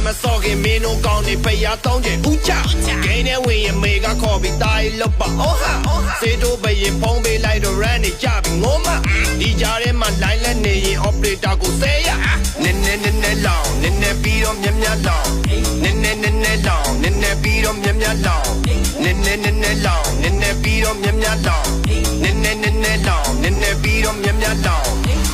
မစော်ခင်မင်းတို့ကောင်းနေဖျား3ချိန်ဦးချဂိမ်းနဲ့ဝင်ရင်မေကခေါ်ပြီးတားလို့ပါအော်ဟာစေတို့ဘရင်ဖုံးပေးလိုက်တော့ run နေကြပြီငိုမဒီကြားထဲမှာ line လက်နေရင် operator ကိုဆဲရနည်းနည်းလောင်နည်းနည်းပြီးတော့မြတ်လောင်နည်းနည်းလောင်နည်းနည်းပြီးတော့မြတ်လောင်နည်းနည်းလောင်နည်းနည်းပြီးတော့မြတ်လောင်နည်းနည်းလောင်နည်းနည်းပြီးတော့မြတ်လောင်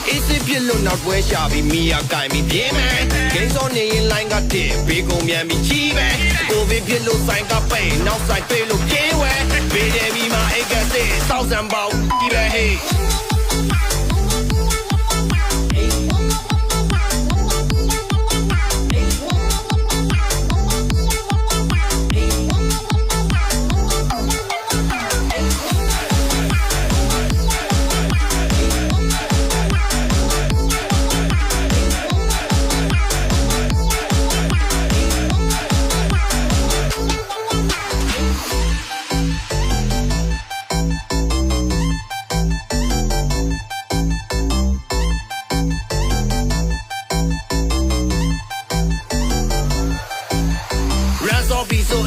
အေးစစ်ပြလို့နောက်ပွဲရှာပြီးမိရကင်ပြီးပြင်းမယ်ဂိမ်းစောနေရင် line ကတင်ဘေးကုန်မြန်ပြီးချီးပဲကိုဗစ်ပြလို့ဆိုင်ကပိတ်နောက်ဆိုင်တွေ့လို့ပြေးဝဲဘေးတယ်ပြီးမှအိတ်ကစစ်1000ပေါင်ဒီပဲဟေး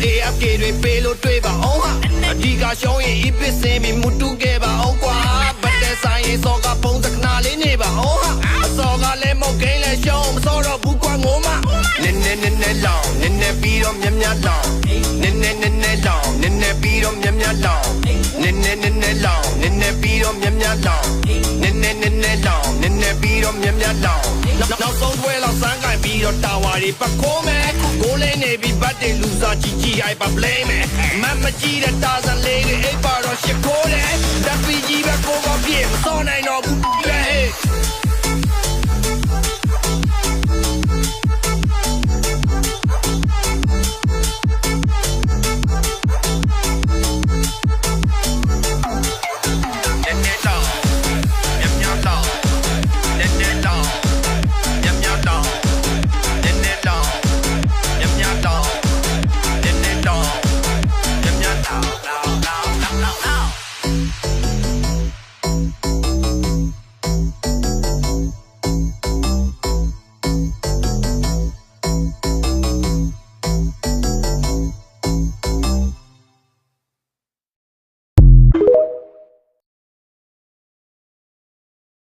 AFK တွေပေးလို့တွေ့ပါအောင်ဟာအဓိကရှုံးရင် EPIC စင်ပြီးမူတူခဲ့ပါအောင်ကွာဘတ်တဲ့ဆိုင်ရင်စောကပုံစကနာလေးနေပါအောင်ဟာအစောကလည်းမုတ်ကိန်းလည်းရှုံးမစောတော့ဘူးကွာငိုမနည်းနည်းလောင်နည်းနည်းပြီးတော့မြတ်လောင်နည်းနည်းလောင်နည်းနည်းပြီးတော့မြတ်လောင်နည်းနည်းလောင်နည်းနည်းပြီးတော့မြတ်လောင်နည်းနည်းလောင်နည်းနည်းပြီးတော့မြတ်လောင်နောက်ဆုံးပွဲလောက်စမ်းကင်ပြီးတော့တာဝါတွေပတ်ခိုးမယ်ကိုလေးနေပြီးဘတ်တွေလူစားကြီးအိုက်ပါ blame မမကြီးတဲ့တာစံလေးတွေအိပ်ပါတော့ရှစ်ခိုးတယ်တပ်ပီကြီးပဲကိုကပြေမစောနိုင်တော့ဘူးဟဲ့